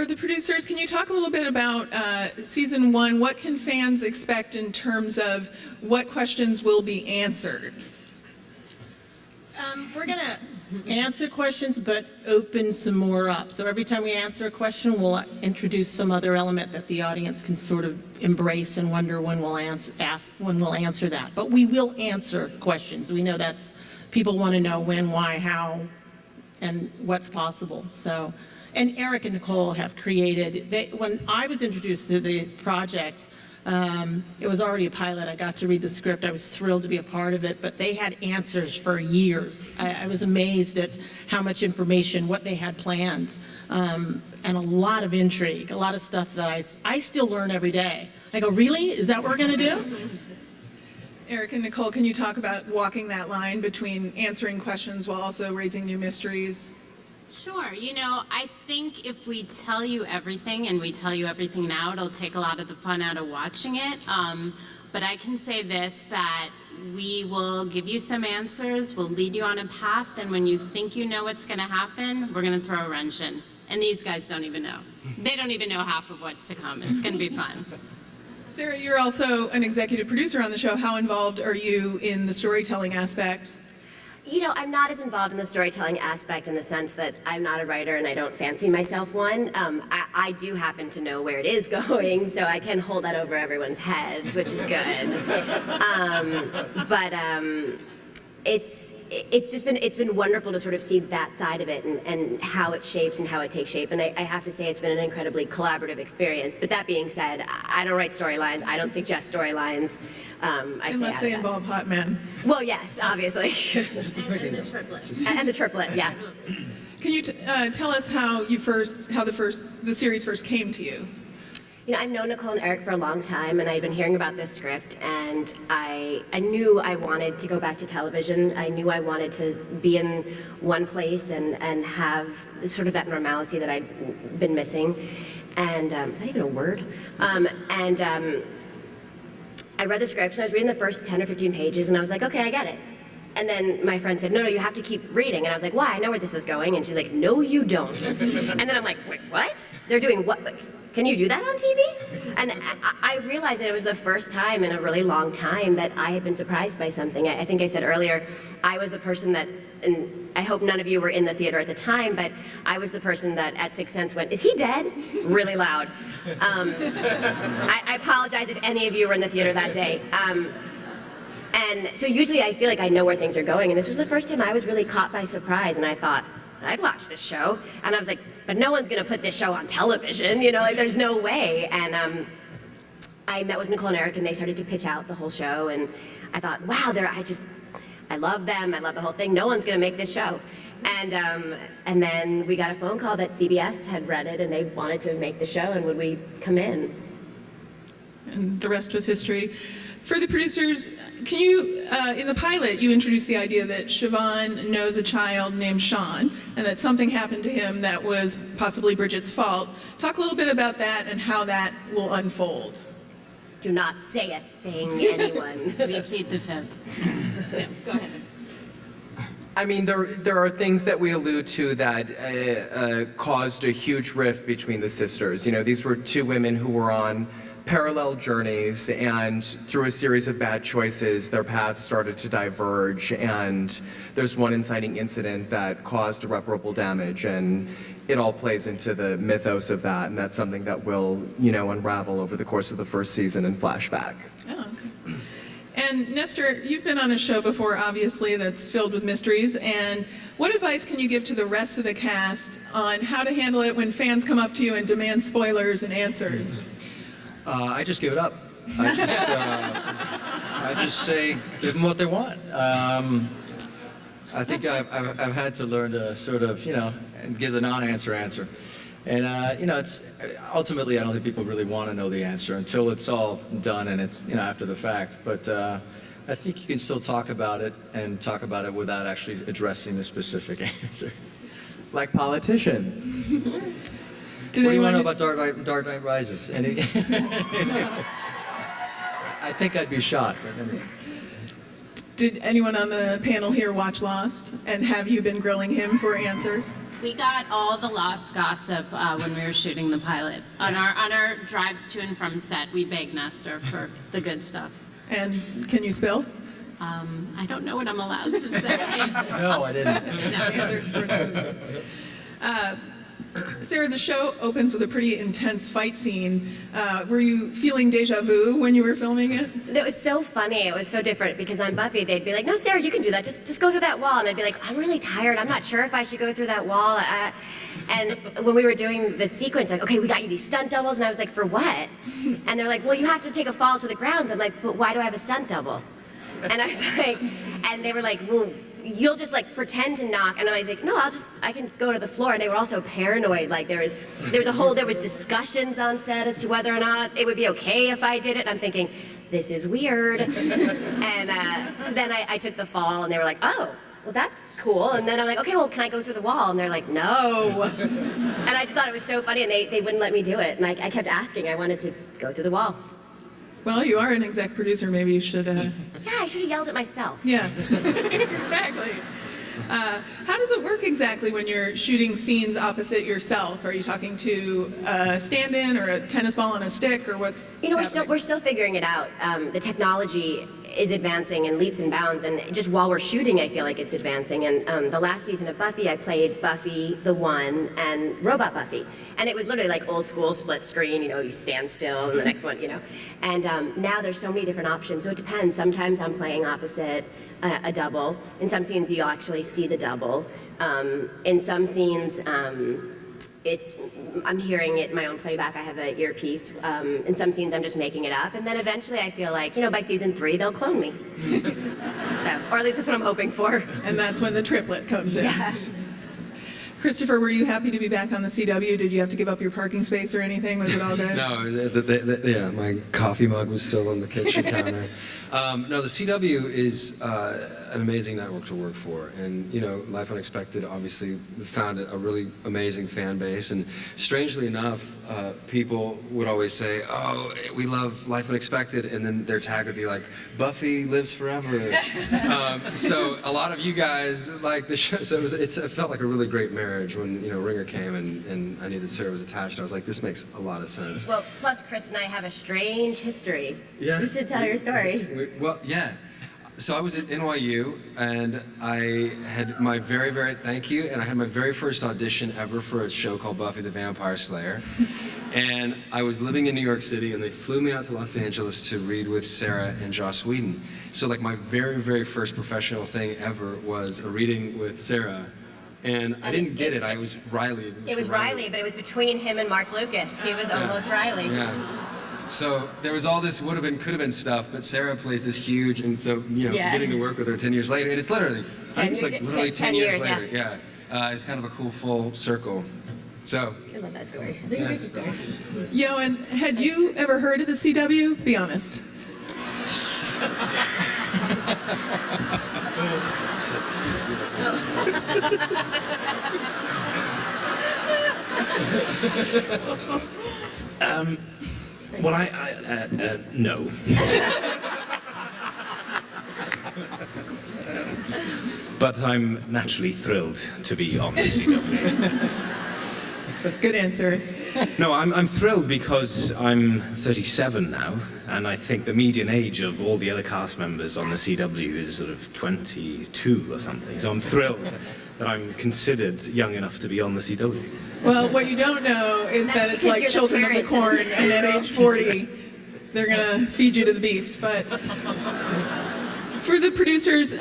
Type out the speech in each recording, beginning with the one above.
For the producers, can you talk a little bit about season 1? What can fans expect in terms of what questions will be answered? We're going to answer questions, but open some more up. So every time we answer a question, we'll introduce some other element that the audience can sort of embrace and wonder when we'll answer that. But we will answer questions. We know that's people want to know when, why, how, and what's possible. So, and Eric and Nicole have created. When I was introduced to the project, it was already a pilot. I got to read the script. I was thrilled to be a part of it, but they had answers for years. I was amazed at how much information, what they had planned, and a lot of intrigue, a lot of stuff that I still learn every day. I go, really? Is that what we're going to do? Eric and Nicole, can you talk about walking that line between answering questions while also raising new mysteries? Sure. You know, I think if we tell you everything, and we tell you everything now, it'll take a lot of the fun out of watching it. But I can say this, that we will give you some answers, we'll lead you on a path, and when you think you know what's going to happen, we're going to throw a wrench in. And these guys don't even know. They don't even know half of what's to come. It's going to be fun. Sarah, you're also an executive producer on the show. How involved are you in the storytelling aspect? You know, I'm not as involved in the storytelling aspect in the sense that I'm not a writer and I don't fancy myself one. I do happen to know where it is going, so I can hold that over everyone's heads, which is good. It's been wonderful to sort of see that side of it and how it shapes and how it takes shape. And I have to say it's been an incredibly collaborative experience. But that being said, I don't write storylines. I don't suggest storylines. Unless they involve hot men. Well, yes, obviously. And the triplet. And the triplet, yeah. Can you tell us how the series first came to you? You know, I've known Nicole and Eric for a long time, and I'd been hearing about this script, and I knew I wanted to go back to television. I knew I wanted to be in one place and have sort of that normalcy that I'd been missing. And is that even a word? I read the script, and I was reading the first 10 or 15 pages, and I was like, okay, I get it. And then my friend said, no, you have to keep reading. And I was like, why? I know where this is going. And she's like, no, you don't. And then I'm like, wait, what? They're doing what? Like, can you do that on TV? And I realized that it was the first time in a really long time that I had been surprised by something. I think I said earlier, I was the person that, and I hope none of you were in the theater at the time, but I was the person that at Sixth Sense went, is he dead? Really loud. I apologize if any of you were in the theater that day. And so usually I feel like I know where things are going, and this was the first time I was really caught by surprise, and I thought, I'd watch this show. And I was like, but no one's gonna put this show on television, you know, like there's no way. And I met with Nicole and Eric, and they started to pitch out the whole show, and I thought, wow, I love them, I love the whole thing, no one's gonna make this show. And then we got a phone call that CBS had read it, and they wanted to make the show, and would we come in? And the rest was history. For the producers, can you, in the pilot, you introduced the idea that Siobhan knows a child named Sean, and that something happened to him that was possibly Bridget's fault. Talk a little bit about that and how that will unfold. Do not say a thing, anyone. We plead the fifth. Yeah, go ahead. I mean, there are things that we allude to that caused a huge rift between the sisters. You know, these were two women who were on parallel journeys, and through a series of bad choices, their paths started to diverge, and there's one inciting incident that caused irreparable damage, and it all plays into the mythos of that, and that's something that will, you know, unravel over the course of the first season in flashback. Oh, okay. And Nestor, you've been on a show before, obviously, that's filled with mysteries, and what advice can you give to the rest of the cast on how to handle it when fans come up to you and demand spoilers and answers? I just give it up. I just say, give them what they want. I think I've had to learn to sort of, you know, give the non-answer answer. And, you know, it's ultimately, I don't think people really want to know the answer until it's all done and it's, you know, after the fact. But I think you can still talk about it and talk about it without actually addressing the specific answer. Like politicians. What do you want to know about Dark Knight Rises? I think I'd be shocked. But anyway. Did anyone on the panel here watch Lost? And have you been grilling him for answers? We got all the lost gossip when we were shooting the pilot. On our drives to and from set, we begged Nestor for the good stuff. And can you spill? I don't know what I'm allowed to say. No, I didn't. Sarah, the show opens with a pretty intense fight scene. Were you feeling deja vu when you were filming it? It was so funny. It was so different because on Buffy, they'd be like, "No, Sarah, you can do that. Just go through that wall." And I'd be like, "I'm really tired. I'm not sure if I should go through that wall." And when we were doing the sequence, like, "Okay, we got you these stunt doubles," and I was like, "For what?" And they're like, "Well, you have to take a fall to the ground." I'm like, "But why do I have a stunt double?" And I was like, and they were like, "Well, you'll just like pretend to knock," and I was like, "No, I can go to the floor." And they were also paranoid. Like there was discussions on set as to whether or not it would be okay if I did it. And I'm thinking, this is weird. And so then I took the fall, and they were like, "Oh, well that's cool." And then I'm like, "Okay, well can I go through the wall?" And they're like, "No." And I just thought it was so funny, and they wouldn't let me do it. And I kept asking. I wanted to go through the wall. Well, you are an exec producer. Maybe you should. Yeah, I should have yelled at myself. Yes, exactly. How does it work exactly when you're shooting scenes opposite yourself? Are you talking to a stand-in or a tennis ball on a stick, or what's? You know, happening? we're still figuring it out. The technology is advancing in leaps and bounds, and just while we're shooting, I feel like it's advancing. And the last season of Buffy, I played Buffy the One and Robot Buffy, and it was literally like old school split screen. You know, you stand still, and the next one, you know. And now there's so many different options, so it depends. Sometimes I'm playing opposite a double. In some scenes, you'll actually see the double. In some scenes, I'm hearing it in my own playback. I have an earpiece. In some scenes, I'm just making it up. And then eventually, I feel like, you know, by season 3, they'll clone me. So, or at least that's what I'm hoping for. And that's when the triplet comes in. Yeah. Christopher, were you happy to be back on the CW? Did you have to give up your parking space or anything? Was it all good? No, yeah, my coffee mug was still on the kitchen counter. No, the CW is an amazing network to work for, and you know, Life Unexpected obviously found a really amazing fan base, and strangely enough, people would always say, "Oh, we love Life Unexpected," and then their tag would be like, "Buffy lives forever." So a lot of you guys like the show, so it felt like a really great marriage when you know Ringer came and I knew that Sarah was attached. I was like, this makes a lot of sense. Well, plus Chris and I have a strange history. Yeah. You should tell your story. Well, yeah. So I was at NYU, and I had my thank you, and I had my very first audition ever for a show called Buffy the Vampire Slayer. And I was living in New York City, and they flew me out to Los Angeles to read with Sarah and Joss Whedon. So like my very first professional thing ever was a reading with Sarah. And I didn't get it. I was Riley. It was Riley, but it was between him and Mark Lucas. He was almost Riley. Yeah. So there was all this could have been stuff, but Sarah plays this huge, and so you know, Yeah. getting to work with her 10 years later, and it's literally, I think it's like literally 10 years later. Yeah. It's kind of a cool full circle. So. I love that story. It's a great story. Yoan, had you ever heard of the CW? Be honest. Well, no. But I'm naturally thrilled to be on the CW. Good answer. No, I'm thrilled because I'm 37 now, and I think the median age of all the other cast members on the CW is sort of 22 or something. So I'm thrilled that I'm considered young enough to be on the CW. Well, what you don't know is That's that it's because like you're the Children of the Corn, parents. and at age 40, they're going to feed you to the beast. But for the producers,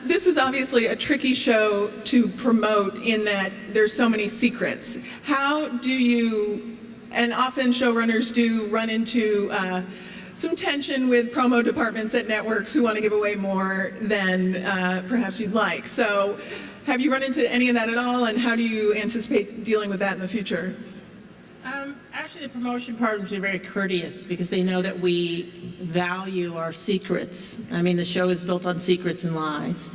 this is obviously a tricky show to promote in that there's so many secrets. How do you, and often showrunners do run into some tension with promo departments at networks who want to give away more than perhaps you'd like. So have you run into any of that at all, and how do you anticipate dealing with that in the future? Actually, the promotion partners are very courteous because they know that we value our secrets. I mean, the show is built on secrets and lies.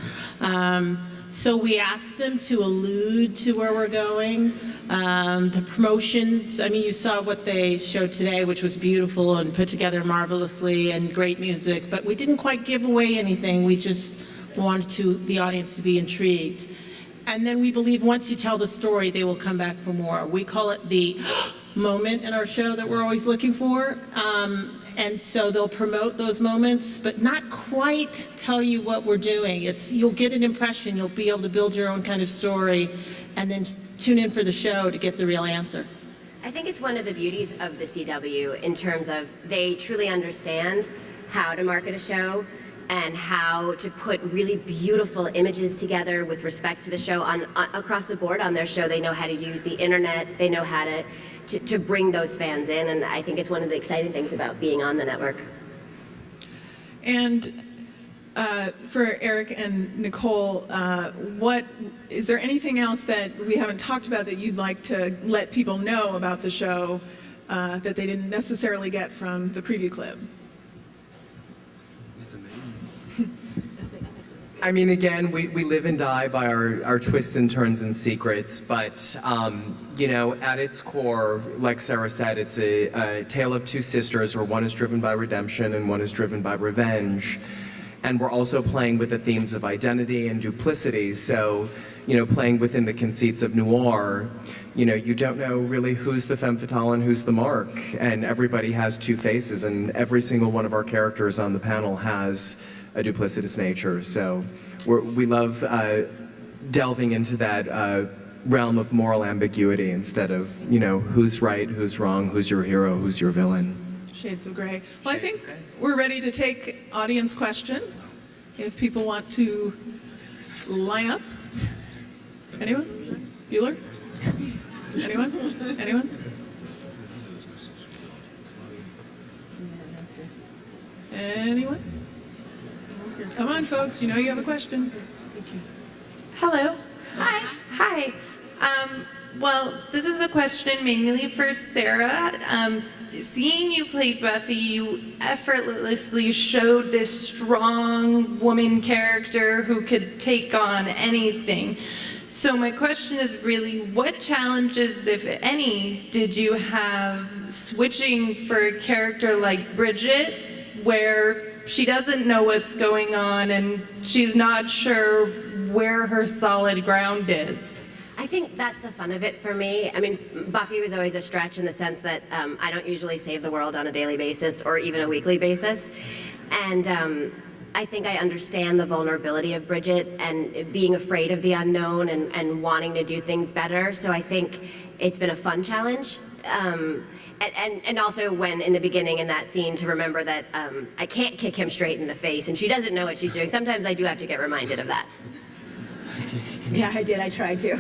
So we ask them to allude to where we're going. The promotions, I mean, you saw what they showed today, which was beautiful and put together marvelously and great music, but we didn't quite give away anything. We just wanted the audience to be intrigued. And then we believe once you tell the story, they will come back for more. We call it the moment in our show that we're always looking for. And so they'll promote those moments, but not quite tell you what we're doing. You'll get an impression, you'll be able to build your own kind of story, and then tune in for the show to get the real answer. I think it's one of the beauties of the CW in terms of they truly understand how to market a show and how to put really beautiful images together with respect to the show across the board on their show. They know how to use the internet. They know how to bring those fans in, and I think it's one of the exciting things about being on the network. And for Eric and Nicole, is there anything else that we haven't talked about that you'd like to let people know about the show that they didn't necessarily get from the preview clip? It's amazing. I mean, again, we live and die by our twists and turns and secrets, but, you know, at its core, like Sarah said, it's a tale of two sisters where one is driven by redemption and one is driven by revenge. And we're also playing with the themes of identity and duplicity, so, you know, playing within the conceits of noir, you know, you don't know really who's the femme fatale and who's the mark, and everybody has two faces, and every single one of our characters on the panel has a duplicitous nature. So we love delving into that realm of moral ambiguity instead of, you know, who's right, who's wrong, who's your hero, who's your villain. Shades of gray. Well, I think we're ready to take audience questions. If people want to line up. Anyone? Bueller? Anyone? Anyone? Anyone? Come on, folks. You know you have a question. Hello. Hi. Hi. Well, this is a question mainly for Sarah. Seeing you play Buffy, you effortlessly showed this strong woman character who could take on anything. So my question is really, what challenges, if any, did you have switching for a character like Bridget, where she doesn't know what's going on and she's not sure where her solid ground is? I think that's the fun of it for me. I mean, Buffy was always a stretch in the sense that I don't usually save the world on a daily basis or even a weekly basis. And I think I understand the vulnerability of Bridget and being afraid of the unknown and wanting to do things better. So I think it's been a fun challenge. And also when in the beginning in that scene to remember that I can't kick him straight in the face and she doesn't know what she's doing. Sometimes I do have to get reminded of that. Yeah, I did. I tried to.